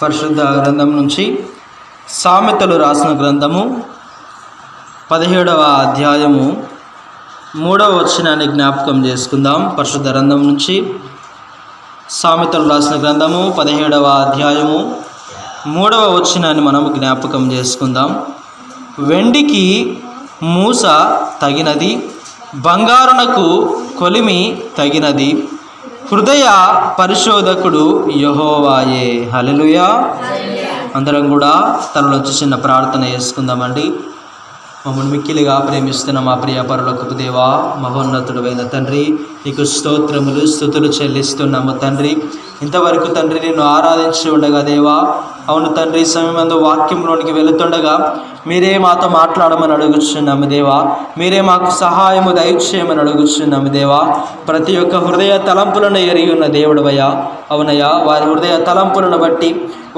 పరిశుద్ధ గ్రంథం నుంచి సామెతలు రాసిన గ్రంథము 17వ అధ్యాయము 3వ వచనాన్ని జ్ఞాపకం చేసుకుందాం. పరిశుద్ధ గ్రంథం నుంచి సామెతలు రాసిన గ్రంథము 17వ అధ్యాయము 3వ వచనాన్ని మనం జ్ఞాపకం చేసుకుందాం. వెండికి మూస తగినది, బంగారునకు కొలిమి తగినది, హృదయ పరిశోధకుడు యెహోవాయే. హల్లెలూయా. అందరం కూడా తనలో చిన్న ప్రార్థన చేసుకుందామండి. మమ్మల్ని మిక్కిలిగా ప్రేమిస్తున్న మా ప్రియ పరలోకపు దేవా, మహోన్నతుడైన తండ్రి, నీకు స్తోత్రములు స్తుతులు చెల్లిస్తున్నాము తండ్రి. ఇంతవరకు తండ్రి నిన్ను ఆరాధించి ఉండగా దేవా, అవును తండ్రి, సమయమందు వాక్యంలోనికి వెళుతుండగా మీరే మాతో మాట్లాడమని అడుగుచున్నాము దేవా. మీరే మాకు సహాయము దయచేయమని అడుగుచున్నాము దేవా. ప్రతి ఒక్క హృదయ తలంపులను ఎరిగి ఉన్న దేవుడవయ్యా. అవునయ్యా, వారి హృదయ తలంపులను బట్టి,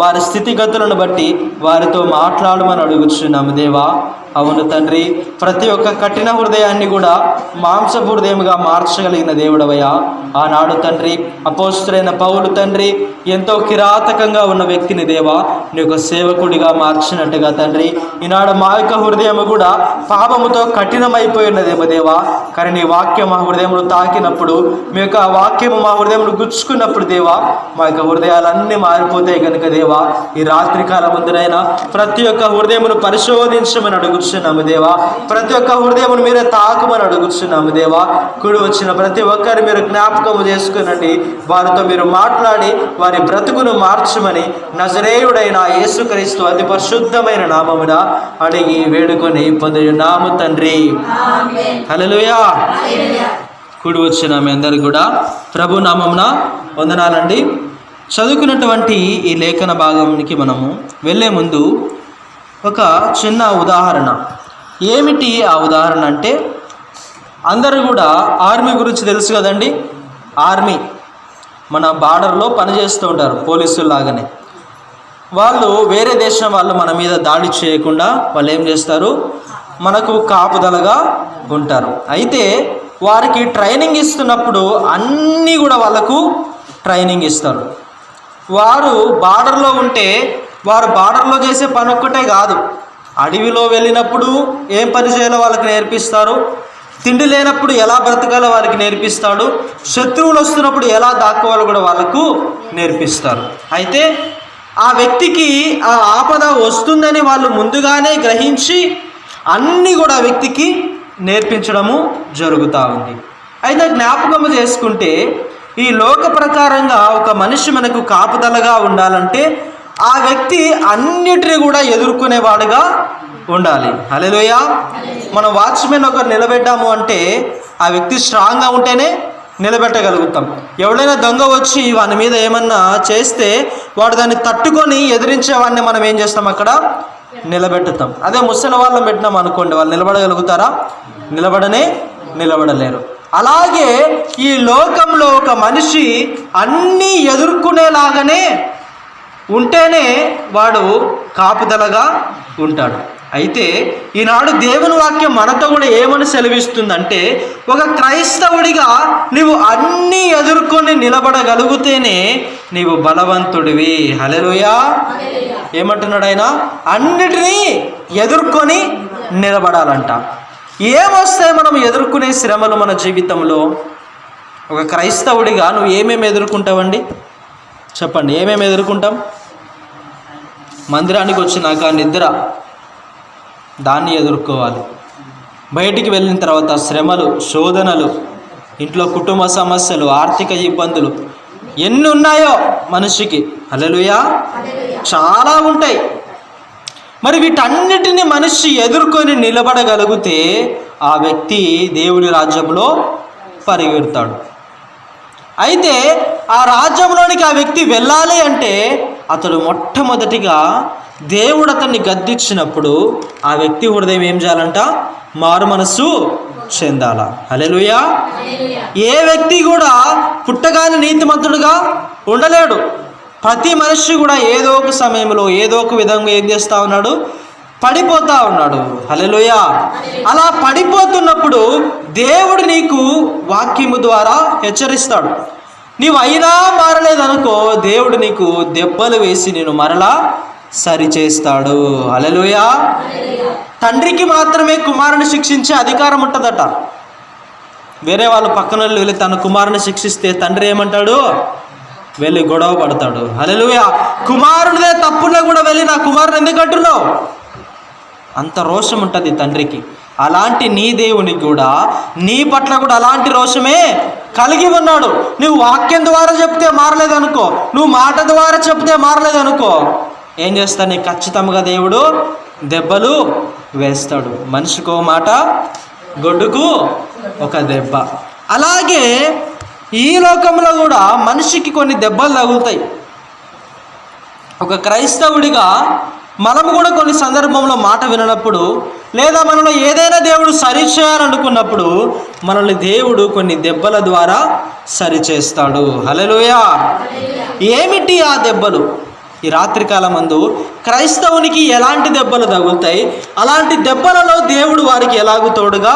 వారి స్థితిగతులను బట్టి వారితో మాట్లాడమని అడుగుచున్నాము దేవా. అవును తండ్రి, ప్రతి ఒక్క కఠిన హృదయాన్ని కూడా మాంసపు హృదయముగా మార్చగలిగిన దేవుడవయ్యా. ఆనాడు తండ్రి అపోస్తులైన పౌలు తండ్రి ఎంతో కిరాతకంగా ఉన్న వ్యక్తిని దేవా నీ యొక్క సేవకుడిగా మార్చినట్టుగా తండ్రి ఈనాడు మా యొక్క హృదయము కూడా పాపముతో కఠినమైపోయినదేమో దేవా. కానీ నీ వాక్యం మా హృదయమును తాకినప్పుడు, మీ యొక్క వాక్యము మా హృదయమును గుచ్చుకున్నప్పుడు దేవా, మా యొక్క హృదయాలన్నీ మారిపోతాయి కనుక దేవా, ఈ రాత్రి కాలం ముందునైనా ప్రతి ఒక్క హృదయమును పరిశోధించమని అడుగుచున్నాము దేవా. ప్రతి ఒక్క హృదయమును మీరే తాకమని అడుగుచున్నాము దేవా. కూడి వచ్చిన ప్రతి ఒక్కరిని మీరు జ్ఞాపకము చేసుకునండి. వారితో మీరు మాట్లాడి వారి బ్రతుకును మార్చమని నజరేయుడైన యేసుక్రీస్తు అతి పరిశుద్ధమైన నామమున అడిగి వేడుకొని పొందుచున్నాము తండ్రి. హల్లెలూయా. కూడి వచ్చిన మీ అందరికీ కూడా ప్రభు నామమున వందనాలండి. చదువుకున్నటువంటి ఈ లేఖన భాగానికి మనము వెళ్ళే ముందు ఒక చిన్న ఉదాహరణ. ఏమిటి ఆ ఉదాహరణ అంటే, అందరూ కూడా ఆర్మీ గురించి తెలుసు కదండి. ఆర్మీ మన బార్డర్లో పనిచేస్తూ ఉంటారు, పోలీసుల్లాగానే. వాళ్ళు వేరే దేశం వాళ్ళు మన మీద దాడి చేయకుండా వాళ్ళు ఏం చేస్తారు, మనకు కాపుదలగా ఉంటారు. అయితే వారికి ట్రైనింగ్ ఇస్తున్నప్పుడు అన్నీ కూడా వాళ్ళకు ట్రైనింగ్ ఇస్తారు. వారు బార్డర్లో ఉంటే వారు బార్డర్లో చేసే పని ఒక్కటే కాదు, అడవిలో వెళ్ళినప్పుడు ఏం పని చేయాలో వాళ్ళకి నేర్పిస్తారు. తిండి లేనప్పుడు ఎలా బ్రతకాలో వాళ్ళకి నేర్పిస్తాడు. శత్రువులు వస్తున్నప్పుడు ఎలా దాక్కోవాలో కూడా వాళ్ళకు నేర్పిస్తారు. అయితే ఆ వ్యక్తికి ఆ ఆపద వస్తుందని వాళ్ళు ముందుగానే గ్రహించి అన్నీ కూడా ఆ వ్యక్తికి నేర్పించడము జరుగుతూ ఉంది. అయితే జ్ఞాపకము చేసుకుంటే ఈ లోక ప్రకారంగా ఒక మనిషి మనకు కాపుదలగా ఉండాలంటే ఆ వ్యక్తి అన్నిటిని కూడా ఎదుర్కొనేవాడుగా ఉండాలి. హల్లెలూయా. మనం వాచ్మెన్ ఒకరు నిలబెట్టాము అంటే ఆ వ్యక్తి స్ట్రాంగ్గా ఉంటేనే నిలబెట్టగలుగుతాం. ఎవడైనా దొంగ వచ్చి వాని మీద ఏమన్నా చేస్తే వాడు దాన్ని తట్టుకొని ఎదిరించేవాడిని మనం ఏం చేస్తాం, అక్కడ నిలబెట్టుతాం. అదే ముసలి వాళ్ళని పెట్టినాం అనుకోండి, వాళ్ళు నిలబడగలుగుతారా? నిలబడలేరు. అలాగే ఈ లోకంలో ఒక మనిషి అన్నీ ఎదుర్కొనేలాగానే ఉంటేనే వాడు కాపుదలగా ఉంటాడు. అయితే ఈనాడు దేవుని వాక్యం మనతో కూడా ఏమని సెలవిస్తుందంటే, ఒక క్రైస్తవుడిగా నీవు అన్నీ ఎదుర్కొని నిలబడగలిగితేనే నీవు బలవంతుడివి. హల్లెలూయా. ఏమంటున్నాడు ఆయన? అన్నిటినీ ఎదుర్కొని నిలబడాలంట. ఏమొస్తాయి మనం ఎదుర్కొనే శ్రమలు మన జీవితంలో? ఒక క్రైస్తవుడిగా నువ్వు ఏమేమి ఎదుర్కొంటావండి? చెప్పండి, ఏమేమి ఎదుర్కొంటాం? మందిరానికి వచ్చినాక నిద్ర, దాన్ని ఎదుర్కోవాలి. బయటికి వెళ్ళిన తర్వాత శ్రమలు, శోధనలు, ఇంట్లో కుటుంబ సమస్యలు, ఆర్థిక ఇబ్బందులు ఎన్ని ఉన్నాయో మనిషికి. హల్లెలూయా. చాలా ఉంటాయి. మరి వీటన్నిటిని మనిషి ఎదుర్కొని నిలబడగలిగితే ఆ వ్యక్తి దేవుడి రాజ్యంలో పరిగెడతాడు. అయితే ఆ రాజ్యంలోనికి ఆ వ్యక్తి వెళ్ళాలి అంటే అతడు మొట్టమొదటిగా దేవుడు అతన్ని గద్దించినప్పుడు ఆ వ్యక్తి హృదయం ఏం చేయాలంట? మారు మనస్సు చెందాల. హల్లెలూయా. ఏ వ్యక్తి కూడా పుట్టగానే నీతిమంతుడుగా ఉండలేడు. ప్రతి మనిషి కూడా ఏదో ఒక సమయంలో ఏదో ఒక విధంగా ఏం చేస్తూ ఉన్నాడు, పడిపోతూ ఉన్నాడు. హల్లెలూయా. అలా పడిపోతున్నప్పుడు దేవుడు నీకు వాక్యము ద్వారా హెచ్చరిస్తాడు. నీవు అయినా మారలేదనుకో, దేవుడు నీకు దెబ్బలు వేసి నేను మరలా సరిచేస్తాడు. హల్లెలూయా. తండ్రికి మాత్రమే కుమారుని శిక్షించే అధికారం ఉంటుందట. వేరే వాళ్ళు పక్కన వెళ్ళి తన కుమారుని శిక్షిస్తే తండ్రి ఏమంటాడు? వెళ్ళి గొడవ పడతాడు. హల్లెలూయా. కుమారుడిదే తప్పున్నా కూడా వెళ్ళి నా కుమారుని ఎందుకు అంటున్నావు? అంత రోషం ఉంటుంది తండ్రికి. అలాంటి నీ దేవునికి కూడా నీ పట్ల కూడా అలాంటి రోషమే కలిగి ఉన్నాడు. నువ్వు వాక్యం ద్వారా చెప్తే మారలేదనుకో, నువ్వు మాట ద్వారా చెప్తే మారలేదనుకో, ఏం చేస్తాడు? నీకు ఖచ్చితంగా దేవుడు దెబ్బలు వేస్తాడు. మనిషికో మాట, గొడ్డుకు ఒక దెబ్బ. అలాగే ఈ లోకంలో కూడా మనిషికి కొన్ని దెబ్బలు తగులుతాయి. ఒక క్రైస్తవుడిగా మనం కూడా కొన్ని సందర్భంలో మాట విననప్పుడు, లేదా మనలో ఏదైనా దేవుడు సరిచేయాలనుకున్నప్పుడు మనల్ని దేవుడు కొన్ని దెబ్బల ద్వారా సరిచేస్తాడు. హల్లెలూయా. ఏమిటి ఆ దెబ్బలు? ఈ రాత్రికాలమందు క్రైస్తవునికి ఎలాంటి దెబ్బలు తగులుతాయి, అలాంటి దెబ్బలలో దేవుడు వారికి ఎలాగూ తోడుగా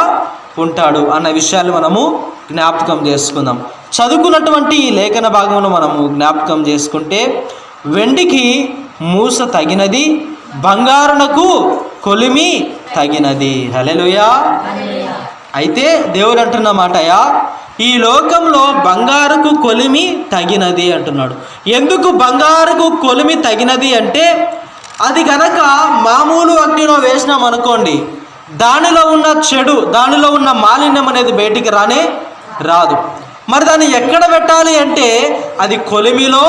ఉంటాడు అన్న విషయాలు మనము జ్ఞాపకం చేసుకుందాం. చదువుకున్నటువంటి ఈ లేఖన భాగంలో మనము జ్ఞాపకం చేసుకుంటే, వెండికి మూస తగినది, బంగారునకు కొలిమి తగినది. హల్లెలూయా. అయితే దేవుడు అంటున్న మాటయా, ఈ లోకంలో బంగారుకు కొలిమి తగినది అంటున్నాడు. ఎందుకు బంగారుకు కొలిమి తగినది అంటే, అది గనక మామూలు అగ్నిలో వేసినాం అనుకోండి, దానిలో ఉన్న చెడు, దానిలో ఉన్న మాలిన్యం అనేది బయటికి రాదు. మరి దాన్ని ఎక్కడ పెట్టాలి అంటే అది కొలిమిలో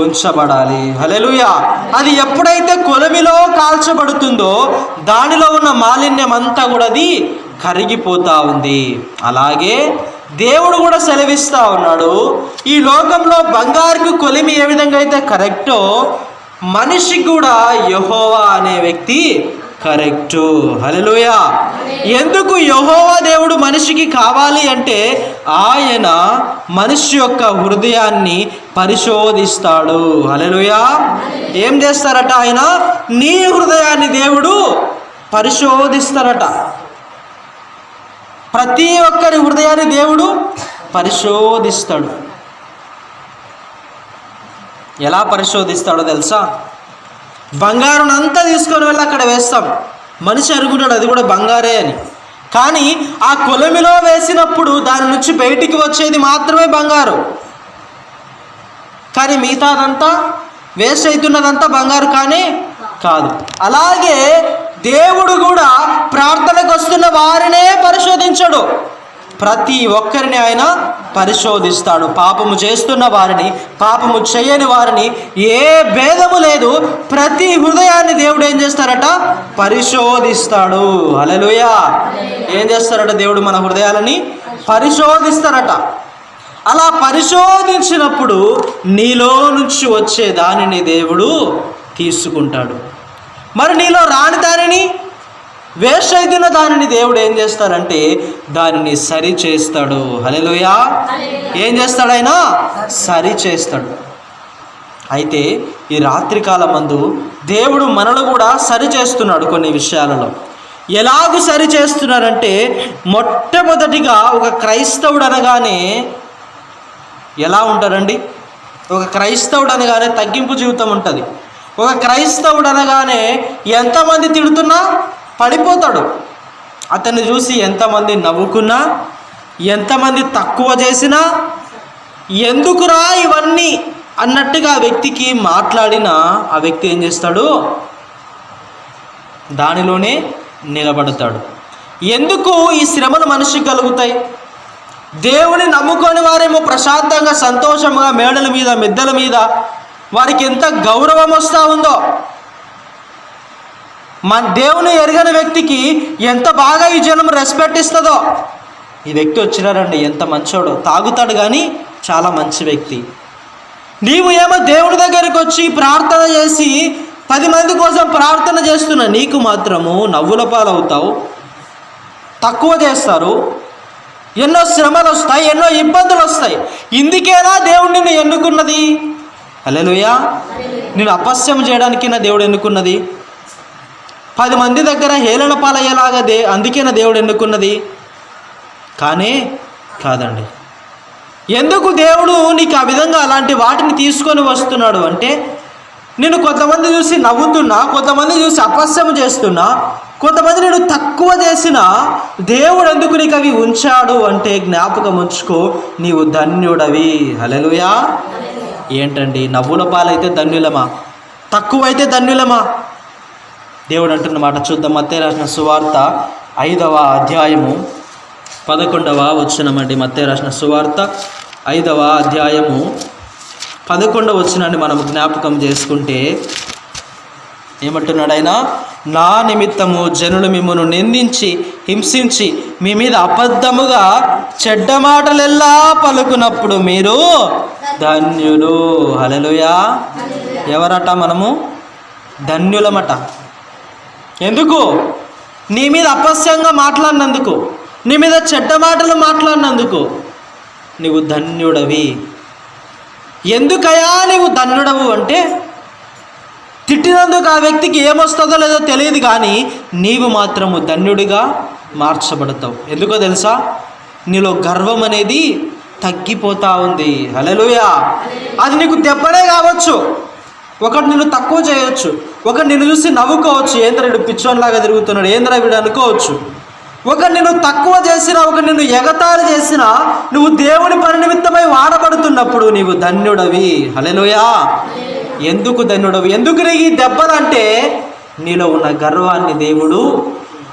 ఉంచబడాలి. హల్లెలూయా. అది ఎప్పుడైతే కొలిమిలో కాల్చబడుతుందో దానిలో ఉన్న మాలిన్యం అంతా కూడా అది కరిగిపోతూ ఉంది. అలాగే దేవుడు కూడా సెలవిస్తూ ఉన్నాడు, ఈ లోకంలో బంగారుకు కొలిమి ఏ విధంగా అయితే కరెక్టో, మనిషికి కూడా యెహోవా అనే వ్యక్తి కరెక్టు. హల్లెలూయా. ఎందుకు యెహోవా దేవుడు మనిషికి కావాలి అంటే, ఆయన మనిషి యొక్క హృదయాన్ని పరిశోధిస్తాడు. హల్లెలూయా. ఏం చేస్తారట? ఆయన నీ హృదయాన్ని దేవుడు పరిశోధిస్తారట. ప్రతి ఒక్కరి హృదయాన్ని దేవుడు పరిశోధిస్తాడు. ఎలా పరిశోధిస్తాడో తెలుసా? బంగారునంతా తీసుకొని వెళ్ళి అక్కడ వేస్తాం, మనిషి అనుకుంటాడు అది కూడా బంగారే అని. కానీ ఆ కొలిమిలో వేసినప్పుడు దాని నుంచి బయటికి వచ్చేది మాత్రమే బంగారు, కానీ మిగతాదంతా వేస్ట్ అవుతున్నదంతా బంగారు కానీ కాదు. అలాగే దేవుడు కూడా ప్రార్థనకు వస్తున్న వారినే పరిశోధించడు, ప్రతి ఒక్కరిని ఆయన పరిశోధిస్తాడు. పాపము చేస్తున్న వారిని, పాపము చేయని వారిని, ఏ భేదము లేదు. ప్రతి హృదయాన్ని దేవుడు ఏం చేస్తారట? పరిశోధిస్తాడు. హల్లెలూయా. ఏం చేస్తారట? దేవుడు మన హృదయాలని పరిశోధిస్తారట. అలా పరిశోధించినప్పుడు నీలో నుంచి వచ్చే దానిని దేవుడు తీసుకుంటాడు. మరి నీలో రాని దానిని, వేస్ట్ అవుతున్న దానిని దేవుడు ఏం చేస్తాడంటే దానిని సరి చేస్తాడు. హల్లెలూయా. ఏం చేస్తాడు? ఆయన సరి చేస్తాడు. అయితే ఈ రాత్రికాలమందు దేవుడు మనల్ని కూడా సరి చేస్తున్నాడు కొన్ని విషయాలలో. ఎలాగూ సరి చేస్తున్నాడంటే, మొట్టమొదటిగా ఒక క్రైస్తవుడు అనగానే ఎలా ఉంటాడండి? ఒక క్రైస్తవుడు అనగానే తగ్గింపు జీవితం ఉంటుంది. ఒక క్రైస్తవుడు అనగానే ఎంతమంది తిడుతున్నా పడిపోతాడు. అతన్ని చూసి ఎంతమంది నవ్వుకున్నా, ఎంతమంది తక్కువ చేసినా, ఎందుకురా ఇవన్నీ అన్నట్టుగా ఆ వ్యక్తికి మాట్లాడినా ఆ వ్యక్తి ఏం చేస్తాడు? దానిలోనే నిలబడతాడు. ఎందుకు ఈ శ్రమలు మనిషికి కలుగుతాయి? దేవుని నమ్ముకొని వారేమో ప్రశాంతంగా సంతోషంగా మేడల మీద, మిద్దెల మీద వారికి ఎంత గౌరవం వస్తూ ఉందో, మన దేవుని ఎరగని వ్యక్తికి ఎంత బాగా ఈ జనం రెస్పెక్ట్ ఇస్తుందో. ఈ వ్యక్తి వచ్చినారండి, ఎంత మంచోడో, తాగుతాడు కానీ చాలా మంచి వ్యక్తి. నీవు ఏమో దేవుడి దగ్గరికి వచ్చి ప్రార్థన చేసి 10 మంది కోసం ప్రార్థన చేస్తున్నా, నీకు మాత్రము నవ్వుల పాలవుతావు, తక్కువ చేస్తారు, ఎన్నో శ్రమలు వస్తాయి, ఎన్నో ఇబ్బందులు వస్తాయి. ఇందుకేనా దేవుడు నిన్ను ఎన్నుకున్నది? హల్లెలూయా. నేను అపస్యం చేయడానికి నా దేవుడు ఎన్నుకున్నది? 10 మంది దగ్గర హేళన పాలయ్యేలాగా అందుకేనా దేవుడు ఎన్నుకున్నది? కాదండి. ఎందుకు దేవుడు నీకు ఆ విధంగా అలాంటి వాటిని తీసుకొని వస్తున్నాడు అంటే, నేను కొంతమంది చూసి నవ్వుతున్నా, కొంతమంది చూసి అపస్యం చేస్తున్నా, కొంతమంది నేను తక్కువ చేసిన దేవుడు ఎందుకు నీకు అవి ఉంచాడు అంటే జ్ఞాపకం ఉంచుకో, నీవు ధన్యుడవి. హల్లెలూయా. ఏంటండి, నవ్వుల పాలైతే ధన్యులమా, తక్కువైతే ధన్యులమా? దేవుడు అంటున్న మాట చూద్దాం. మత్తయి రాసిన సువార్త 5వ అధ్యాయము 11వ వచనమండి. మత్తయి రాసిన సువార్త 5వ అధ్యాయము 11వ వచనాన్ని మనం జ్ఞాపకం చేసుకుంటే ఏమంటున్నాడు ఆయన? నా నిమిత్తము జనులు మిమ్మల్ని నిందించి హింసించి మీ మీద అబద్ధముగా చెడ్డ మాటలెల్లా పలుకున్నప్పుడు మీరు ధన్యులు. హల్లెలూయా. ఎవరట? మనము ధన్యులమట. ఎందుకు? నీ మీద అపస్యంగా మాట్లాడినందుకు, నీ మీద చెడ్డ మాటలు మాట్లాడినందుకు నీవు ధన్యుడవి. ఎందుకయా నీవు ధన్యుడవు అంటే, తిట్టినందుకు ఆ వ్యక్తికి ఏమొస్తుందో లేదో తెలియదు, కానీ నీవు మాత్రము ధన్యుడిగా మార్చబడతావు. ఎందుకో తెలుసా? నీలో గర్వం అనేది తగ్గిపోతూ ఉంది. హల్లెలూయా. అది నీకు దెబ్బనే కావచ్చు, ఒకటి నిన్ను తక్కువ చేయొచ్చు, ఒకటి నిన్ను చూసి నవ్వుకోవచ్చు, ఏంద్ర వీడు పిచ్చోన్లాగా తిరుగుతున్నాడు, ఏంద్ర వీడు అనుకోవచ్చు. ఒకటి నిన్ను తక్కువ చేసినా, ఒకటి నిన్ను ఎగతాళి చేసినా, నువ్వు దేవుని పని నిమిత్తమై వాడబడుతున్నప్పుడు నీవు ధన్యుడవి. హల్లెలూయా. ఎందుకు ధన్యుడవి? ఎందుకు నీకు ఈ దెబ్బలంటే, నీలో ఉన్న గర్వాన్ని దేవుడు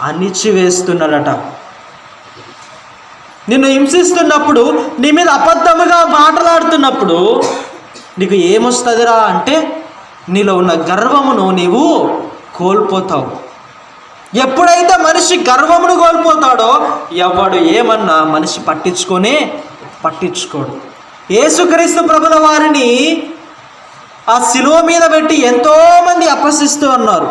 అణిచివేస్తున్నాడట. నిన్ను హింసిస్తున్నప్పుడు, నీ మీద అబద్ధముగా మాట్లాడుతున్నప్పుడు నీకు ఏమొస్తుందిరా అంటే, నీలో ఉన్న గర్వమును నీవు కోల్పోతావు. ఎప్పుడైతే మనిషి గర్వమును కోల్పోతాడో, ఎవడు ఏమన్నా మనిషి పట్టించుకోడు. యేసుక్రీస్తు ప్రభుల వారిని ఆ శిలువ మీద పెట్టి ఎంతోమంది అపహసిస్తూ ఉన్నారు.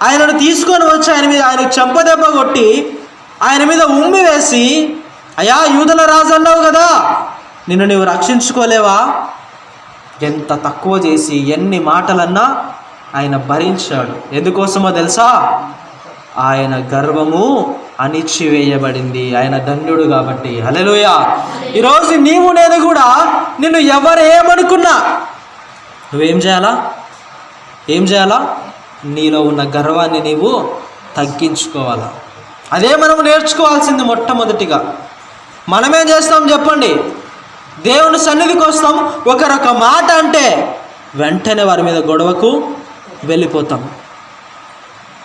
ఆయనను తీసుకొని వచ్చి ఆయనకు చెంపదెబ్బ కొట్టి ఆయన మీద ఉమ్మి వేసి, అయ్యా యూదుల రాజు అన్నావు కదా, నిన్ను నీవు రక్షించుకోలేవా? ఎంత తక్కువ చేసి ఎన్ని మాటలన్నా ఆయన భరించాడు. ఎందుకోసమో తెలుసా? ఆయన గర్వము అణిచివేయబడింది. ఆయన ధన్యుడు కాబట్టి. హల్లెలూయా. ఈరోజు నీవు నేను కూడా, నిన్ను ఎవరు ఏమనుకున్నా నువ్వేం చేయాలా? ఏం చేయాలా? నీలో ఉన్న గర్వాన్ని నీవు తగ్గించుకోవాలా. అదే మనం నేర్చుకోవాల్సింది. మొట్టమొదటిగా మనమేం చేస్తాం చెప్పండి? దేవుని సన్నిధికి వస్తాం, ఒకరొక మాట అంటే వెంటనే వారి మీద గొడవకు వెళ్ళిపోతాం.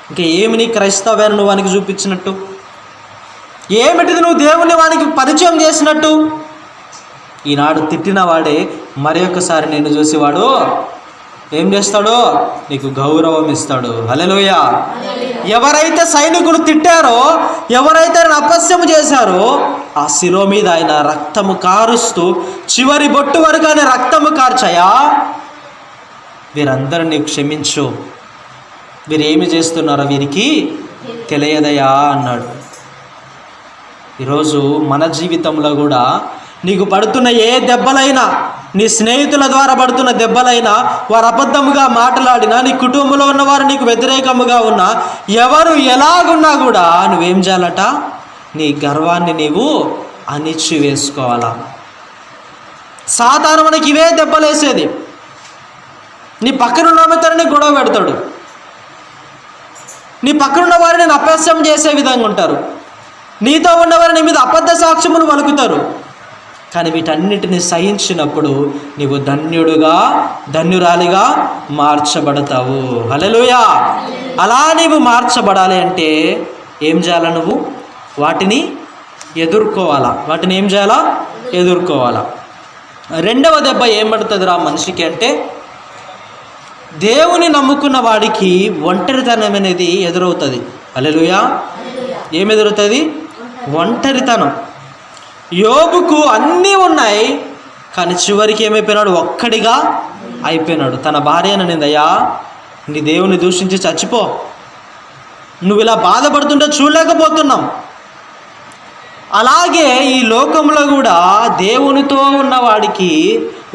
ఇంకా ఏమి నీ క్రైస్తవాన్ని నువ్వు వానికి చూపించినట్టు? ఏమిటిది నువ్వు దేవుని వానికి పరిచయం చేసినట్టు? ఈనాడు తిట్టిన వాడే మరి ఒక్కసారి నిన్ను చూసి వాడు ఏం చేస్తాడో నీకు గౌరవం ఇస్తాడు. హల్లెలూయా. ఎవరైతే సైనికులు తిట్టారో, ఎవరైతే అపస్యము చేశారో, ఆ శిలువ మీద ఆయన రక్తము కారుస్తూ చివరి బొట్టు వరకు ఆయన రక్తము కార్చయా, వీరందరినీ క్షమించు, వీరేమి చేస్తున్నారో వీరికి తెలియదయా అన్నాడు. ఈరోజు మన జీవితంలో కూడా నీకు పడుతున్న ఏ దెబ్బలైనా, నీ స్నేహితుల ద్వారా పడుతున్న దెబ్బలైనా, వారు అబద్ధముగా మాట్లాడినా, నీ కుటుంబంలో ఉన్నవారు నీకు వ్యతిరేకముగా ఉన్నా, ఎవరు ఎలాగున్నా కూడా నువ్వేం చేయాలట? నీ గర్వాన్ని నీవు అణిచివేసుకోవాలా. సాతాను మనకి ఇవే దెబ్బలేసేది. నీ పక్కనున్న వారిని గొడవ పెడతాడు, నీ పక్కనున్న వారిని అపహాస్యం చేసే విధంగా ఉంటారు, నీతో ఉన్నవారు నీ మీద అబద్ధ సాక్ష్యములు పలుకుతారు. కానీ వీటన్నిటిని సహించినప్పుడు నీవు ధన్యురాలిగా మార్చబడతావు. హల్లెలూయా. అలా నీవు మార్చబడాలి అంటే ఏం చేయాలా? నువ్వు వాటిని ఎదుర్కోవాలా. వాటిని ఏం చేయాలా? ఎదుర్కోవాలా. రెండవ దెబ్బ ఏం పడుతుంది రా మనిషికి అంటే, దేవుని నమ్ముకున్న వాడికి ఒంటరితనం అనేది ఎదురవుతుంది. హల్లెలూయా. ఏం ఎదురవుతుంది? ఒంటరితనం. యోబుకు అన్నీ ఉన్నాయి, కానీ చివరికి ఏమైపోయినాడు? ఒక్కడిగా అయిపోయినాడు. తన భార్య అనింది, అయ్యా నీ దేవుని దూషించి చచ్చిపో, నువ్వు ఇలా బాధపడుతుంటే చూడలేకపోతున్నాం. అలాగే ఈ లోకంలో కూడా దేవునితో ఉన్నవాడికి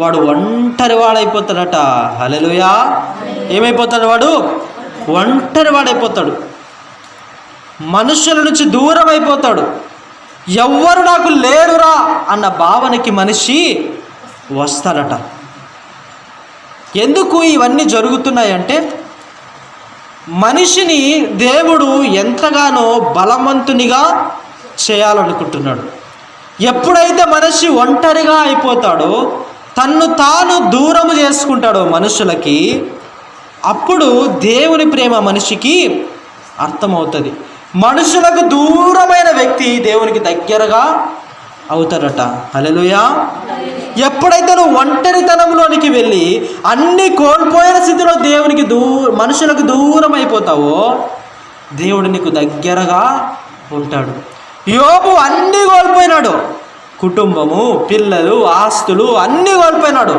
వాడు ఒంటరి వాడైపోతాడట. హల్లెలూయా. ఏమైపోతాడు? వాడు ఒంటరి వాడైపోతాడు, మనుషుల నుంచి దూరం అయిపోతాడు. ఎవ్వరు నాకు లేరురా అన్న భావనకి మనిషి వస్తాడట. ఎందుకు ఇవన్నీ జరుగుతున్నాయంటే మనిషిని దేవుడు ఎంతగానో బలవంతునిగా చేయాలనుకుంటున్నాడు. ఎప్పుడైతే మనిషి ఒంటరిగా అయిపోతాడో, తన్ను తాను దూరం చేసుకుంటాడో మనుషులకి, అప్పుడు దేవుని ప్రేమ మనిషికి అర్థమవుతుంది. మనుషులకు దూరమైన వ్యక్తి దేవునికి దగ్గరగా అవుతాడట. హల్లెలూయా. ఎప్పుడైతే నువ్వు ఒంటరితనంలోనికి వెళ్ళి అన్ని కోల్పోయిన స్థితిలో దేవునికి మనుషులకు దూరం అయిపోతావో, దేవుడు నీకు దగ్గరగా ఉంటాడు. యోబు అన్నీ కోల్పోయినాడు, కుటుంబము, పిల్లలు, ఆస్తులు అన్నీ కోల్పోయినాడు.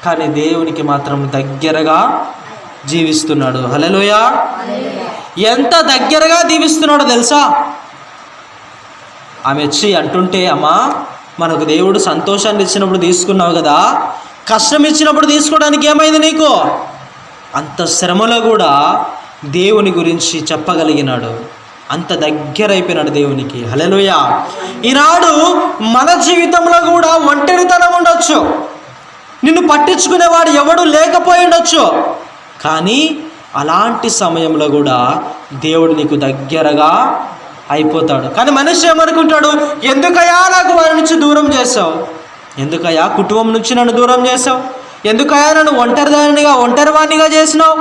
కానీ దేవునికి మాత్రం దగ్గరగా జీవిస్తున్నాడు. హల్లెలూయా. ఎంత దగ్గరగా జీవిస్తున్నాడో తెలుసా? ఆమె వచ్చి అంటుంటే, అమ్మా మనకు దేవుడు సంతోషాన్ని ఇచ్చినప్పుడు తీసుకున్నావు కదా, కష్టం ఇచ్చినప్పుడు తీసుకోవడానికి ఏమైంది నీకు? అంత శ్రమలో కూడా దేవుని గురించి చెప్పగలిగినాడు. అంత దగ్గర అయిపోయినాడు దేవునికి. హల్లెలూయా. ఈనాడు మన జీవితంలో కూడా ఒంటరితనం ఉండొచ్చు, నిన్ను పట్టించుకునేవాడు ఎవడు లేకపోయి ఉండొచ్చు. కానీ అలాంటి సమయంలో కూడా దేవుడు నీకు దగ్గరగా అయిపోతాడు. కానీ మనిషి ఏమనుకుంటాడు? ఎందుకయ్యా నాకు వారి నుంచి దూరం చేసావు? ఎందుకయ్యా కుటుంబం నుంచి నన్ను దూరం చేసావు? ఎందుకయ్యా నన్ను ఒంటరివాణిగా చేసినావు?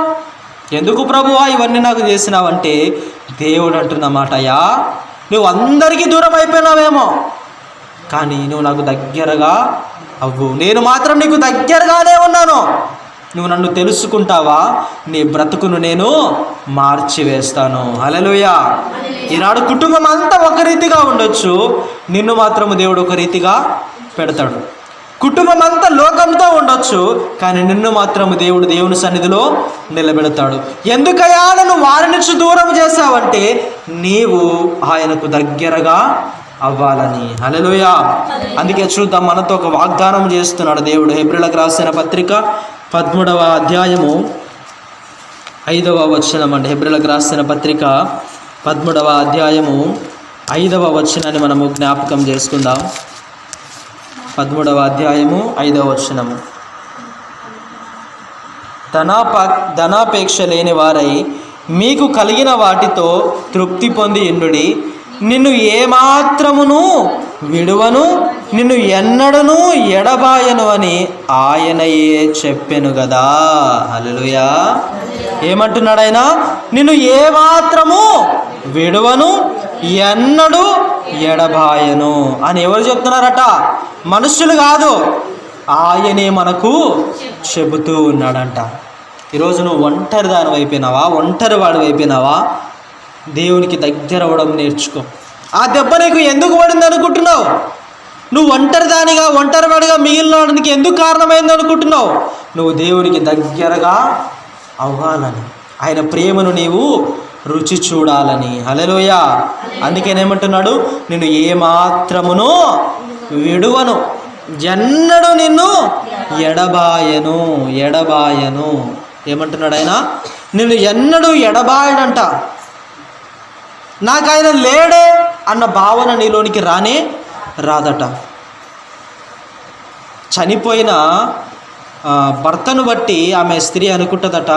ఎందుకు ప్రభువా ఇవన్నీ నాకు చేసినావు అంటే, దేవుడు అంటున్నమాట, అయ్యా నువ్వు అందరికీ దూరం అయిపోయినావేమో, కానీ నువ్వు నాకు దగ్గరగా అవ్వు. నేను మాత్రం నీకు దగ్గరగానే ఉన్నాను. నువ్వు నన్ను తెలుసుకుంటావా, నీ బ్రతుకును నేను మార్చివేస్తాను. హల్లెలూయా. ఈనాడు కుటుంబం అంతా ఒక రీతిగా ఉండొచ్చు, నిన్ను మాత్రము దేవుడు ఒక రీతిగా పెడతాడు. కుటుంబం అంతా లోకంతో ఉండొచ్చు, కానీ నిన్ను మాత్రము దేవుడు దేవుని సన్నిధిలో నిలబెడతాడు. ఎందుకయ్యా నన్ను వారి నుంచి దూరం చేశావంటే, నీవు ఆయనకు దగ్గరగా అవ్వాలని. హల్లెలూయా. అందుకే చూద్దాం, మనతో ఒక వాగ్దానం చేస్తున్నాడు దేవుడు. హెబ్రీయులకు రాసిన పత్రిక 13వ అధ్యాయము 5వ వచనం అండి. హెబ్రీయులకు రాసిన పత్రిక 13వ అధ్యాయము 5వ వచనాన్ని మనము జ్ఞాపకం చేసుకుందాం. 13వ అధ్యాయము 5వ వచనము. ధనాపేక్ష లేని వారై మీకు కలిగిన వాటితో తృప్తి పొంది ఉండుడి. నిన్ను ఏమాత్రమును విడువను, నిన్ను ఎన్నడను ఎడబాయను అని ఆయనయే చెప్పెను కదా. హల్లెలూయా. ఏమంటున్నాడు ఆయన? నిన్ను ఏమాత్రము విడువను, ఎన్నడు ఎడబాయను అని ఎవరు చెప్తున్నారట? మనుషులు కాదు, ఆయనే మనకు చెబుతూ ఉన్నాడంట. ఈరోజు నువ్వు ఒంటరి దాని అయిపోయినావా, ఒంటరి వాడు అయిపోయినావా? దేవునికి దగ్గర అవ్వడం నేర్చుకో. ఆ దెబ్బ నీకు ఎందుకు పడింది అనుకుంటున్నావు? నువ్వు ఒంటరివాడిగా మిగిలినడానికి ఎందుకు కారణమైంది అనుకుంటున్నావు? నువ్వు దేవునికి దగ్గరగా అవ్వాలని, ఆయన ప్రేమను నీవు రుచి చూడాలని. హల్లెలూయా. అందుకేనేమంటున్నాడు? నిన్ను ఏమాత్రమును విడువను, ఎన్నడూ నిన్ను ఎడబాయను. ఏమంటున్నాడు ఆయన? నిన్ను ఎన్నడూ ఎడబాయడంట. నాకు ఆయన లేడే అన్న భావన నీలోనికి రాదట. చనిపోయిన భర్తను బట్టి ఆమె స్త్రీ అనుకుంటుందట,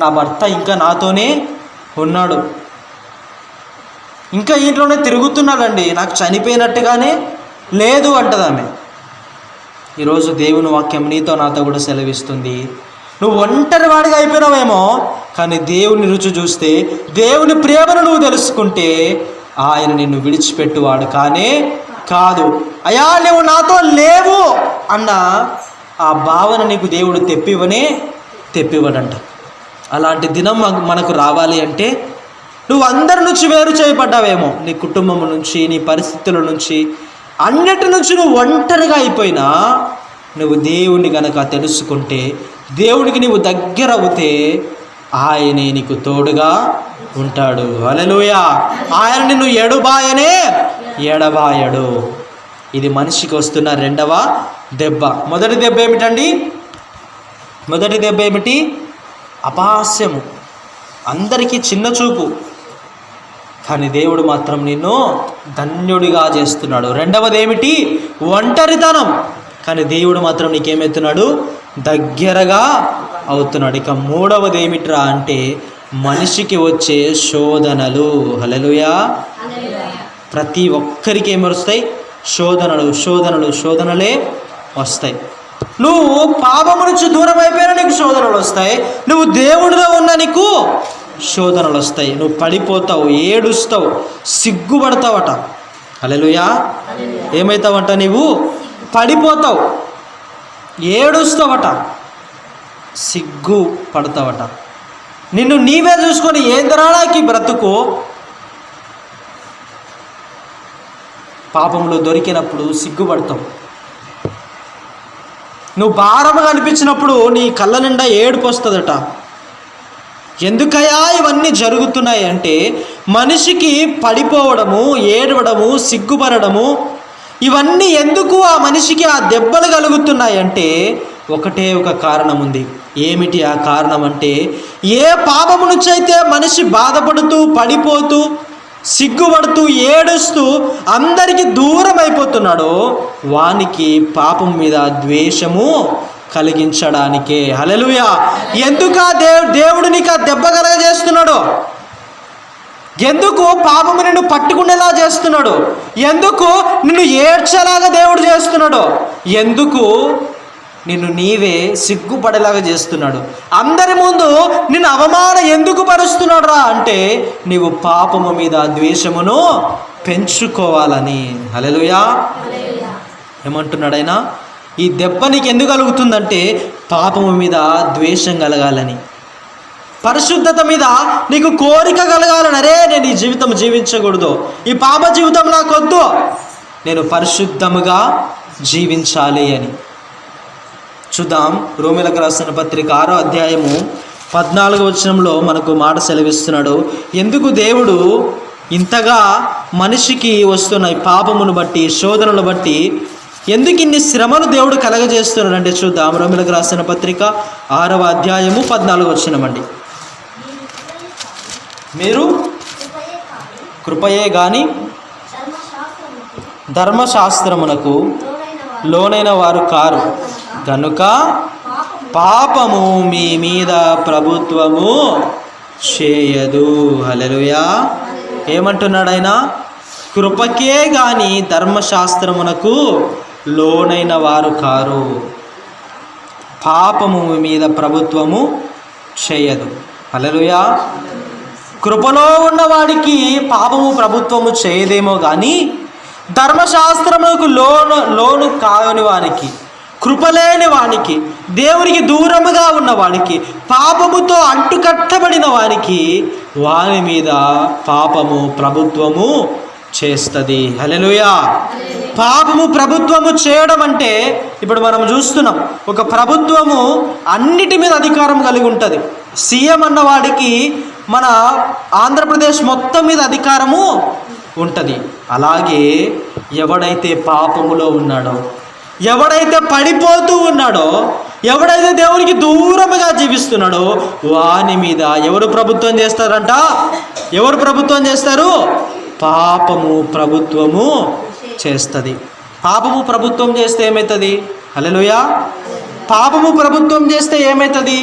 నా భర్త ఇంకా నాతోనే ఉన్నాడు, ఇంకా ఇంట్లోనే తిరుగుతున్నాడండి, నాకు చనిపోయినట్టుగానే లేదు అంటది ఆమె. ఈరోజు దేవుని వాక్యం నీతో నాతో కూడా సెలవిస్తుంది. నువ్వు ఒంటరి వాడిగా అయిపోయినావేమో, కానీ దేవుని రుచి చూస్తే, దేవుని ప్రేమను నువ్వు తెలుసుకుంటే, ఆయన నిన్ను విడిచిపెట్టువాడు కానే కాదు. అయ్యా నువ్వు నాతో లేవు అన్న ఆ భావన నీకు దేవుడు తెప్పివ్వడంట. అలాంటి దినం మనకు రావాలి అంటే, నువ్వు అందరి నుంచి వేరు చేయబడ్డావేమో, నీ కుటుంబం నుంచి, నీ పరిస్థితుల నుంచి, అన్నిటి నుంచి నువ్వు ఒంటరిగా అయిపోయినా, నువ్వు దేవుణ్ణి కనుక తెలుసుకుంటే, దేవునికి నీవు దగ్గర అవుతే, ఆయనే నీకు తోడుగా ఉంటాడు. హల్లెలూయా. ఆయన నిన్ను ఎడబాయడు. ఇది మనిషికి వస్తున్న రెండవ దెబ్బ. మొదటి దెబ్బ ఏమిటండి? మొదటి దెబ్బ ఏమిటి? అపహాస్యము, అందరికీ చిన్న చూపు. కానీ దేవుడు మాత్రం నిన్ను ధన్యుడిగా చేస్తున్నాడు. రెండవది ఏమిటి? ఒంటరితనం. కానీ దేవుడు మాత్రం నీకేమవుతున్నాడు? దగ్గరగా అవుతున్నాడు. ఇక మూడవది ఏమిట్రా అంటే మనిషికి వచ్చే శోధనలు. హల్లెలూయా. ప్రతి ఒక్కరికి ఏమొస్తాయి? శోధనలే వస్తాయి. నువ్వు పాపము నుంచి దూరం అయిపోయినా నీకు శోధనలు వస్తాయి. నువ్వు దేవుడిలో ఉన్నా నీకు శోధనలు వస్తాయి. నువ్వు పడిపోతావు, ఏడుస్తావు, సిగ్గుపడతావట. హల్లెలూయా. ఏమవుతావంట? నీవు పడిపోతావు, ఏడుస్తావట, సిగ్గు పడతావట. నిన్ను నీవే చూసుకొని ఏందరాకి బ్రతుకు. పాపంలో దొరికినప్పుడు సిగ్గుపడతావు. నువ్వు భారంగా అనిపించినప్పుడు నీ కళ్ళ నిండా ఏడుపు వస్తుందట. ఎందుకయ్యా ఇవన్నీ జరుగుతున్నాయి అంటే మనిషికి పడిపోవడము, ఏడవడము, సిగ్గుపడము ఇవన్నీ ఎందుకు ఆ మనిషికి ఆ దెబ్బలు కలుగుతున్నాయి అంటే ఒకటే ఒక కారణం ఉంది. ఏమిటి ఆ కారణం అంటే ఏ పాపము నుంచి అయితే మనిషి బాధపడుతూ, పడిపోతూ, సిగ్గుపడుతూ, ఏడుస్తూ అందరికీ దూరం అయిపోతున్నాడో వానికి పాపం మీద ద్వేషము కలిగించడానికే. హల్లెలూయా. ఎందుకు దేవుడు నీకు ఆ దెబ్బ కలగజేస్తున్నాడు? ఎందుకు పాపము నిన్ను పట్టుకునేలా చేస్తున్నాడు? ఎందుకు నిన్ను ఏడ్చేలాగా దేవుడు చేస్తున్నాడు? ఎందుకు నిన్ను నీవే సిగ్గుపడేలాగా చేస్తున్నాడు? అందరి ముందు నిన్ను అవమానం ఎందుకు పరుస్తున్నాడు రా అంటే నీవు పాపము మీద ద్వేషమును పెంచుకోవాలని. హల్లెలూయా. ఏమంటున్నాడు ఆయన? ఈ దెబ్బ నీకు ఎందుకు కలుగుతుందంటే పాపము మీద ద్వేషం కలగాలని, పరిశుద్ధత మీద నీకు కోరిక కలగాలని. అరే నేను ఈ జీవితం జీవించకూడదు, ఈ పాప జీవితం నాకొద్దు, నేను పరిశుద్ధముగా జీవించాలి అని. చూద్దాం. రోమీయులకు రాసిన పత్రిక 6వ అధ్యాయము 14వ వచనంలో మనకు మాట సెలవిస్తున్నాడు. ఎందుకు దేవుడు ఇంతగా మనిషికి వస్తున్న పాపమును బట్టి, శోధనలు బట్టి ఎందుకు ఇన్ని శ్రమలు దేవుడు కలగజేస్తున్నాడు అంటే చూద్దాం. రోమీయులకు రాసిన పత్రిక 6వ అధ్యాయము 14వ వచనం అండి. మీరు కృపయే గాని ధర్మశాస్త్రమునకు లోనైన వారు కారు కనుక పాపము మీ మీద ప్రభుత్వము చేయదు. హల్లెలూయా. ఏమంటున్నాడు ఆయన? కృపకే గాని ధర్మశాస్త్రమునకు లోనైన వారు కారు, పాపము మీద ప్రభుత్వము చేయదు. హల్లెలూయా. కృపలో ఉన్నవాడికి పాపము ప్రభుత్వము చేయదేమో కానీ ధర్మశాస్త్రములకు లోను కాని వానికి, కృపలేని వానికి, దేవునికి దూరముగా ఉన్నవానికి, పాపముతో అంటుకట్టబడిన వానికి వాని మీద పాపము ప్రభుత్వము చేస్తుంది. హల్లెలూయా. పాపము ప్రభుత్వము చేయడం అంటే ఇప్పుడు మనం చూస్తున్నాం, ఒక ప్రభుత్వము అన్నిటి మీద అధికారం కలిగి ఉంటుంది. సీఎం అన్నవాడికి మన ఆంధ్రప్రదేశ్ మొత్తం మీద అధికారము ఉంటుంది. అలాగే ఎవడైతే పాపములో ఉన్నాడో, ఎవడైతే పడిపోతూ ఉన్నాడో, ఎవడైతే దేవునికి దూరముగా జీవిస్తున్నాడో వాని మీద ఎవరు ప్రభుత్వం చేస్తారంట? ఎవరు ప్రభుత్వం చేస్తారు? పాపము ప్రభుత్వము చేస్తుంది. పాపము ప్రభుత్వం చేస్తే ఏమవుతుంది? హల్లెలూయా. పాపము ప్రభుత్వం చేస్తే ఏమవుతుంది?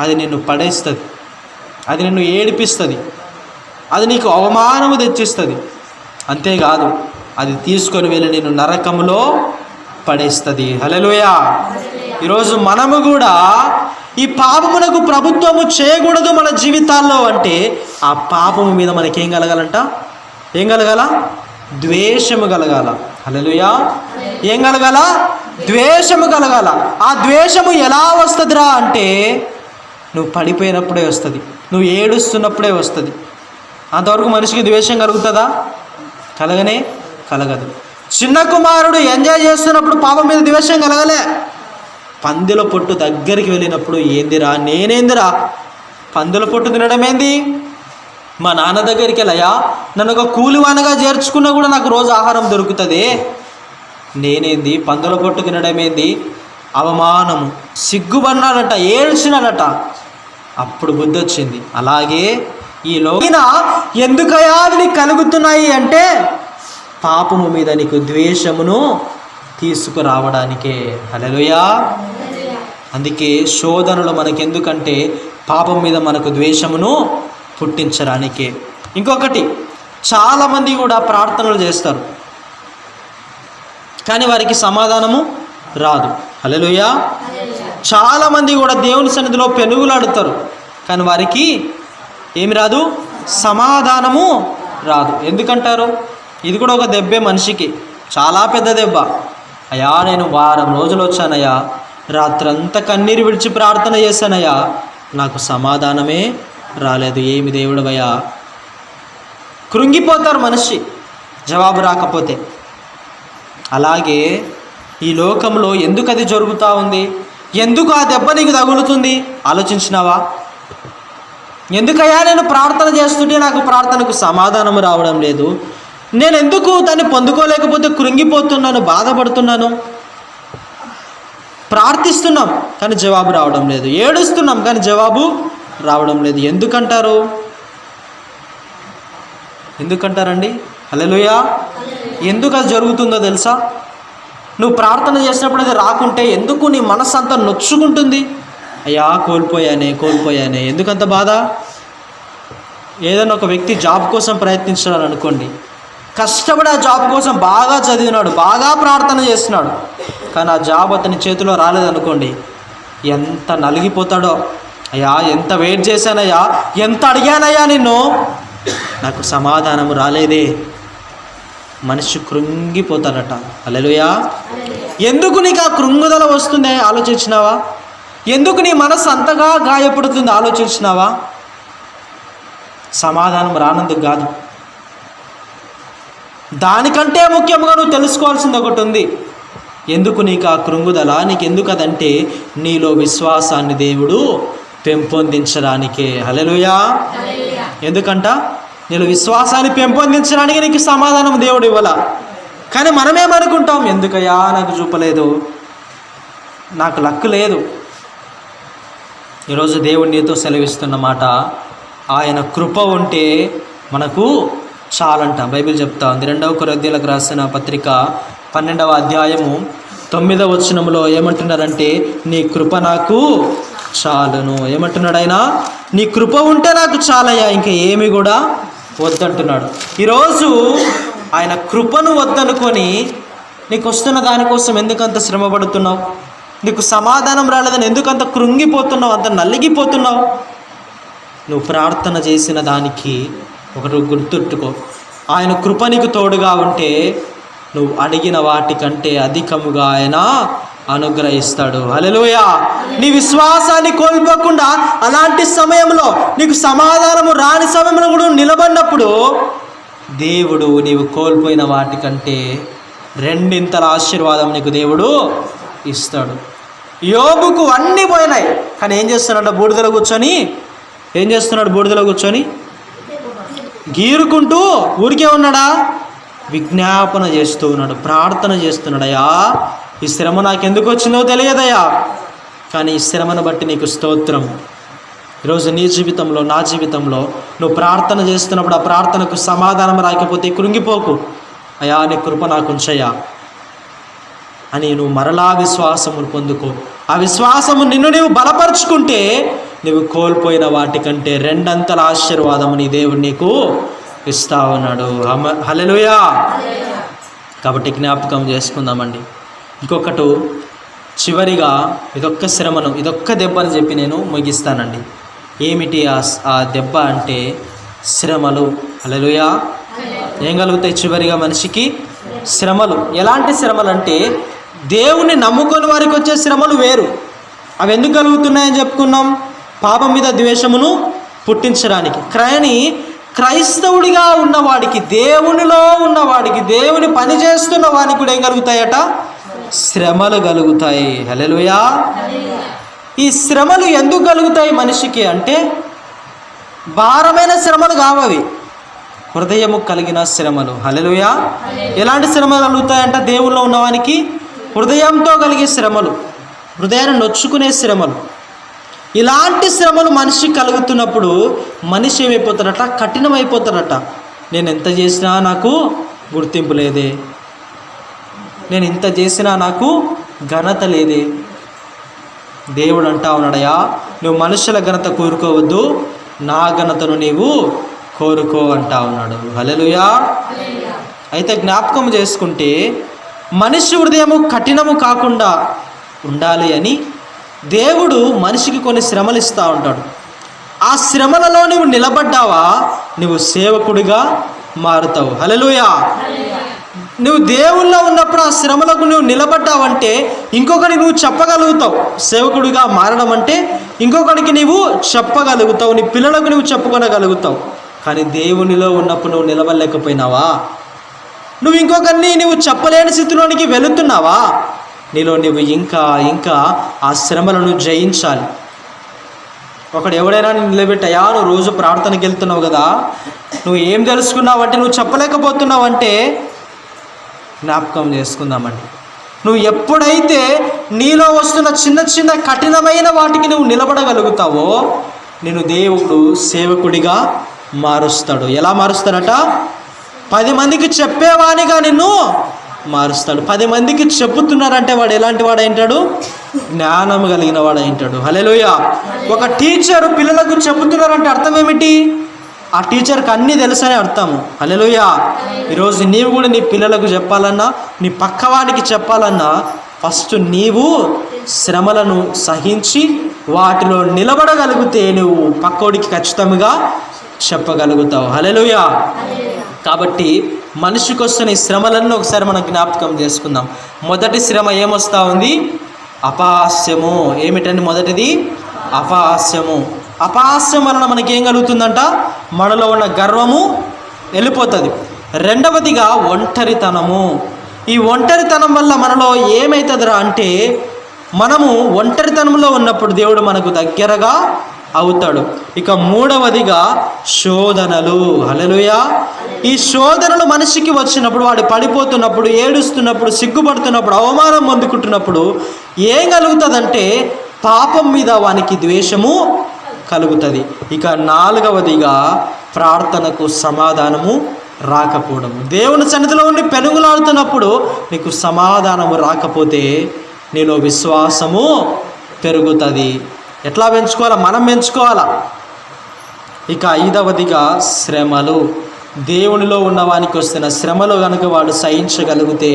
అది నిన్ను పడేస్తుంది, అది నిన్ను ఏడిపిస్తుంది, అది నీకు అవమానము తెచ్చిస్తుంది. అంతేకాదు అది తీసుకొని వెళ్ళి నేను నరకములో పడేస్తుంది. హల్లెలూయా. ఈరోజు మనము కూడా ఈ పాపమునకు ప్రభుత్వము చేయకూడదు మన జీవితాల్లో అంటే ఆ పాపము మీద మనకేం కలగాలంట? ఏం కలగాల? ద్వేషము కలగాల. హల్లెలూయా. ఏం కలగాల? ద్వేషము కలగాల. ఆ ద్వేషము ఎలా వస్తుందిరా అంటే నువ్వు పడిపోయినప్పుడే వస్తుంది, నువ్వు ఏడుస్తున్నప్పుడే వస్తుంది. అంతవరకు మనిషికి ద్వేషం కలుగుతుందా? కలగదు. చిన్న కుమారుడు ఎంజాయ్ చేస్తున్నప్పుడు పాపం మీద ద్వేషం కలగలే. పందుల పొట్టు దగ్గరికి వెళ్ళినప్పుడు ఏందిరా, నేనేందిరా పందుల పొట్టు తినడం ఏంది? మా నాన్న దగ్గరికి వెళ్ళయా నన్ను ఒక కూలివానగా చేర్చుకున్నా కూడా నాకు రోజు ఆహారం దొరుకుతుంది, నేనేంది పందుల పొట్టు తినడం ఏంది? అవమానము, సిగ్గుపడినాడట, ఏడ్చినాడట. అప్పుడు బుద్ధి వచ్చింది. అలాగే ఈ లోకిన ఎందుకయా నీకు కలుగుతున్నాయి అంటే పాపము మీద నీకు ద్వేషమును తీసుకురావడానికే. హల్లెలూయా. అందుకే శోధనలు మనకెందుకంటే పాపం మీద మనకు ద్వేషమును పుట్టించడానికే. ఇంకొకటి, చాలామంది కూడా ప్రార్థనలు చేస్తారు కానీ వారికి సమాధానము రాదు. హల్లెలూయా. చాలామంది కూడా దేవుని సన్నిధిలో పెనుగులాడుతారు కానీ వారికి ఏమి రాదు, సమాధానము రాదు. ఎందుకంటారు? ఇది కూడా ఒక దెబ్బే మనిషికి, చాలా పెద్ద దెబ్బ. అయ్యా నేను వారం రోజులు వచ్చానయ్యా, రాత్రంతా కన్నీరు విడిచి ప్రార్థన చేశానయ్యా, నాకు సమాధానమే రాలేదు. ఏమి దేవుడవయ్యా? కృంగిపోతారు మనిషి జవాబు రాకపోతే. అలాగే ఈ లోకంలో ఎందుకు అది జరుగుతూ ఉంది? ఎందుకు ఆ దెబ్బ నీకు తగులుతుంది ఆలోచించినావా? ఎందుకయ్యా నేను ప్రార్థన చేస్తుంటే నాకు ప్రార్థనకు సమాధానం రావడం లేదు, నేను ఎందుకు దాన్ని పొందుకోలేకపోతే కృంగిపోతున్నాను, బాధపడుతున్నాను? ప్రార్థిస్తున్నాం కానీ జవాబు రావడం లేదు, ఏడుస్తున్నాం కానీ జవాబు రావడం లేదు. ఎందుకంటారండి? హల్లెలూయా. ఎందుకు అది జరుగుతుందో తెలుసా? నువ్వు ప్రార్థన చేసినప్పుడు అది రాకుంటే ఎందుకు నీ మనసు అంతా నొచ్చుకుంటుంది? అయ్యా కోల్పోయానే. ఎందుకంత బాధ? ఏదైనా ఒక వ్యక్తి జాబ్ కోసం ప్రయత్నించాడు అనుకోండి, కష్టపడి ఆ జాబ్ కోసం బాగా చదివినాడు, బాగా ప్రార్థన చేస్తున్నాడు, కానీ ఆ జాబ్ అతని చేతిలో రాలేదనుకోండి, ఎంత నలిగిపోతాడో. అయ్యా ఎంత వెయిట్ చేశానయ్యా, ఎంత అడిగానయ్యా నిన్ను, నాకు సమాధానం రాలేదే. మనిషి కృంగిపోతాడట. హల్లెలూయా. ఎందుకు నీకు ఆ కృంగుదల వస్తుంది ఆలోచించినావా? ఎందుకు నీ మనసు అంతగా గాయపడుతుంది ఆలోచించినావా? సమాధానం రానందుకు కాదు, దానికంటే ముఖ్యంగా నువ్వు తెలుసుకోవాల్సింది ఒకటి ఉంది. ఎందుకు నీకు ఆ కృంగుదల? నీకు ఎందుకు అదంటే నీలో విశ్వాసాన్ని దేవుడు పెంపొందించడానికే. హల్లెలూయా. ఎందుకంట నీలో విశ్వాసాన్ని పెంపొందించడానికి నీకు సమాధానం దేవుడు ఇవ్వాల. కానీ మనమేమనుకుంటాం, ఎందుకయ్యా నాకు చూపలేదు, నాకు లక్కు లేదు. ఈరోజు దేవుడు నీతో సెలవిస్తున్న మాట, ఆయన కృప ఉంటే మనకు చాలంట. బైబిల్ చెప్తా ఉంది. 2వ కొరింథీయులకు రాసిన పత్రిక 12వ అధ్యాయము 9వ వచనంలో ఏమంటున్నారంటే, నీ కృప నాకు చాలును. ఏమంటున్నాడు ఆయన? నీ కృప ఉంటే నాకు చాలయ్యా, ఇంకా ఏమి కూడా వద్దంటున్నాడు. ఈరోజు ఆయన కృపను వద్దనుకొని నీకు వస్తున్న దానికోసం ఎందుకంత శ్రమ పడుతున్నావు? నీకు సమాధానం రాలేదని ఎందుకంత కృంగిపోతున్నావు, అంత నలిగిపోతున్నావు? నువ్వు ప్రార్థన చేసిన దానికి ఒకటి గుర్తుట్టుకో, ఆయన కృప నీకు తోడుగా ఉంటే నువ్వు అడిగిన వాటికంటే అధికముగా ఆయన అనుగ్రహిస్తాడు. హల్లెలూయా. నీ విశ్వాసాన్ని కోల్పోకుండా అలాంటి సమయంలో నీకు సమాధానము రాని సమయంలో కూడా నిలబడినప్పుడు దేవుడు నీవు కోల్పోయిన వాటికంటే రెండింతల ఆశీర్వాదం నీకు దేవుడు ఇస్తాడు. యోబుకు అన్నీ పోయినాయి కానీ ఏం చేస్తున్నాడు? బూడిదలో కూర్చొని గీరుకుంటూ ఊరికే ఉన్నాడా? విజ్ఞాపన చేస్తూ ఉన్నాడు, ప్రార్థన చేస్తున్నాడు. అయ్యా ఈ శ్రమ నాకు ఎందుకు వచ్చిందో తెలియదయ్యా, కానీ ఈ శ్రమను బట్టి నీకు స్తోత్రం. ఈరోజు నీ జీవితంలో, నా జీవితంలో నువ్వు ప్రార్థన చేస్తున్నప్పుడు ఆ ప్రార్థనకు సమాధానం రాకపోతే కృంగిపోకు. అయ్యా నీ కృప నాకు ఉంచయ్యా అని నువ్వు మరలా విశ్వాసమును పొందుకో. ఆ విశ్వాసము నిన్ను నీవు బలపరుచుకుంటే నువ్వు కోల్పోయిన వాటికంటే రెండంతల ఆశీర్వాదము నీ దేవుడు నీకు ఇస్తా ఉన్నాడు. హల్లెలూయా. కాబట్టి జ్ఞాపకం చేసుకుందామండి. ఇంకొకటి చివరిగా ఇదొక్క శ్రమను, ఇదొక్క దెబ్బని చెప్పి నేను ముగిస్తానండి. ఏమిటి ఆ దెబ్బ అంటే శ్రమలు. హల్లెలూయా. ఏం కలుగుతాయి చివరిగా మనిషికి? శ్రమలు. ఎలాంటి శ్రమలు అంటే దేవుణ్ణి నమ్ముకొని వారికి వచ్చే శ్రమలు వేరు. అవి ఎందుకు కలుగుతున్నాయని చెప్పుకున్నాం? పాపం మీద ద్వేషమును పుట్టించడానికి. కానీ క్రైస్తవుడిగా ఉన్నవాడికి, దేవునిలో ఉన్నవాడికి, దేవుని పని చేస్తున్న వాడికి కూడా ఏం కలుగుతాయట? శ్రమలు కలుగుతాయి. హల్లెలూయా. ఈ శ్రమలు ఎందుకు కలుగుతాయి మనిషికి అంటే భారమైన శ్రమలు కావవి, హృదయము కలిగిన శ్రమలు. హల్లెలూయా. ఎలాంటి శ్రమలు కలుగుతాయంట? దేవుల్లో ఉన్నవానికి హృదయంతో కలిగే శ్రమలు, హృదయాన్ని నొచ్చుకునే శ్రమలు. ఇలాంటి శ్రమలు మనిషి కలుగుతున్నప్పుడు మనిషి ఏమైపోతాడట? కఠినమైపోతాడట. నేను ఎంత చేసినా నాకు గుర్తింపు లేదే, నేను ఇంత చేసినా నాకు ఘనత లేదే. దేవుడు అంటా ఉన్నాడయ్యా, నువ్వు మనుషుల ఘనత కోరుకోవద్దు, నా ఘనతను నీవు కోరుకో అంటా ఉన్నాడు. హల్లెలూయా. అయితే జ్ఞాపకం చేసుకుంటే మనిషి హృదయము కఠినము కాకుండా ఉండాలి అని దేవుడు మనిషికి కొన్ని శ్రమలు ఇస్తూ ఉంటాడు. ఆ శ్రమలలో నువ్వు నిలబడ్డావా, నువ్వు సేవకుడిగా మారుతావు. హల్లెలూయా. నువ్వు దేవుల్లో ఉన్నప్పుడు ఆ శ్రమలకు నువ్వు నిలబడ్డావంటే ఇంకొకరికి నువ్వు చెప్పగలుగుతావు. సేవకుడిగా మారడం అంటే ఇంకొకరికి నువ్వు చెప్పగలుగుతావు, నీ పిల్లలకు నువ్వు చెప్పుకొనగలుగుతావు. కానీ దేవునిలో ఉన్నప్పుడు నువ్వు నిలబడలేకపోయినావా, నువ్వు ఇంకొకరిని నువ్వు చెప్పలేని స్థితిలోనికి వెళుతున్నావా, నీలో నువ్వు ఇంకా ఇంకా ఆ శ్రమలను జయించాలి. ఒకడు ఎవడైనా నిలబెట్టయా, నువ్వు రోజు ప్రార్థనకి వెళ్తున్నావు కదా, నువ్వు ఏం తెలుసుకున్నావంటే నువ్వు చెప్పలేకపోతున్నావంటే జ్ఞాపకం చేసుకుందామండి. నువ్వు ఎప్పుడైతే నీలో వస్తున్న చిన్న చిన్న కఠినమైన వాటికి నువ్వు నిలబడగలుగుతావో నేను దేవుడు సేవకుడిగా మారుస్తాడు. ఎలా మారుస్తాడట? 10 మందికి చెప్పేవానిగా నిన్ను మారుస్తాడు. 10 మందికి చెప్పుతున్నారంటే వాడు ఎలాంటి వాడు అయింటాడు? జ్ఞానం కలిగిన వాడు అయింటాడు. హల్లెలూయా. ఒక టీచరు పిల్లలకు చెబుతున్నారంటే అర్థం ఏమిటి? ఆ టీచర్కి అన్నీ తెలుసనే అర్థము. హల్లెలూయా. ఈరోజు నీవు కూడా నీ పిల్లలకు చెప్పాలన్నా, నీ పక్కవాడికి చెప్పాలన్నా ఫస్ట్ నీవు శ్రమలను సహించి వాటిలో నిలబడగలిగితే నువ్వు పక్కోడికి ఖచ్చితంగా చెప్పగలుగుతావు. హల్లెలూయా. కాబట్టి మనిషికి వస్తున్న ఈ శ్రమలన్నీ ఒకసారి మనం జ్ఞాపకం చేసుకుందాం. మొదటి శ్రమ ఏమొస్తా ఉంది? అపహాస్యము. ఏమిటండి మొదటిది? అపహాస్యము. అపహాస్యం వలన మనకేం కలుగుతుందంట? మనలో ఉన్న గర్వము వెళ్ళిపోతుంది. రెండవదిగా ఒంటరితనము. ఈ ఒంటరితనం వల్ల మనలో ఏమవుతుందిరా అంటే మనము ఒంటరితనంలో ఉన్నప్పుడు దేవుడు మనకు దగ్గరగా అవుతాడు. ఇక మూడవదిగా శోధనలు. హల్లెలూయా. ఈ శోధనలు మనిషికి వచ్చినప్పుడు, వాడు పడిపోతున్నప్పుడు, ఏడుస్తున్నప్పుడు, సిగ్గుపడుతున్నప్పుడు, అవమానం పొందుకుంటున్నప్పుడు ఏం కలుగుతుందంటే పాపం మీద వానికి ద్వేషము కలుగుతుంది. ఇక నాలుగవదిగా ప్రార్థనకు సమాధానము రాకపోవడము. దేవుని సన్నిధిలో ఉండి పెనుగులాడుతున్నప్పుడు నీకు సమాధానము రాకపోతే నీలో విశ్వాసము పెరుగుతుంది. ఎట్లా పెంచుకోవాలా? మనం పెంచుకోవాలా. ఇక ఐదవదిగా శ్రమలు. దేవునిలో ఉన్నవానికి వస్తున్న శ్రమలు కనుక వాడు సహించగలిగితే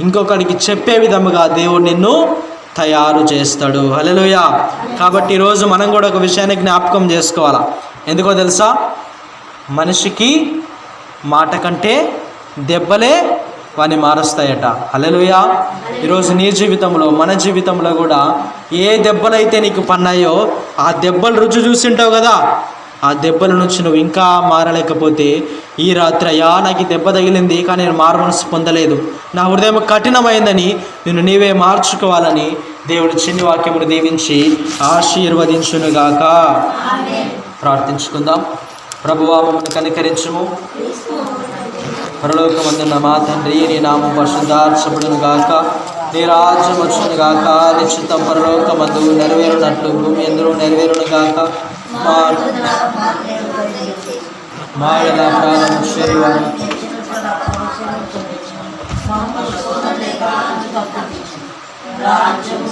ఇంకొకరికి చెప్పే విధముగా దేవుడు నిన్ను తయారు చేస్తాడు. హల్లెలూయా. కాబట్టి ఈరోజు మనం కూడా ఒక విషయాన్ని జ్ఞాపకం చేసుకోవాలా. ఎందుకో తెలుసా? మనిషికి మాట కంటే దెబ్బలే వాని మారుస్తాయట. హల్లెలూయా. ఈరోజు నీ జీవితంలో, మన జీవితంలో కూడా ఏ దెబ్బలైతే నీకు పన్నాయో ఆ దెబ్బలు రుచి చూసింటావు కదా, ఆ దెబ్బల నుంచి నువ్వు ఇంకా మారలేకపోతే ఈ రాత్రి అయ్యా నాకు ఈ దెబ్బ తగిలింది కానీ నేను మారు మనసు పొందలేదు, నా హృదయం కఠినమైందని నిన్ను నీవే మార్చుకోవాలని దేవుడు చిన్ని వాక్యమును దీవించి ఆశీర్వదించునుగాక. ప్రార్థించుకుందాం. ప్రభువా మమ్మల్ని కనికరించుము. పరలోకమందున్న మా తండ్రి, నీ నామం పరిశుద్ధార్చబడును గాక, నీ రాజ్యం వచ్చును గాక, నీ చిత్తం పరలోకమందు నెరవేరునట్లు భూమి యందు నెరవేరును గాక. మా ఎలా ప్రాణం శరీరం రాజ్యం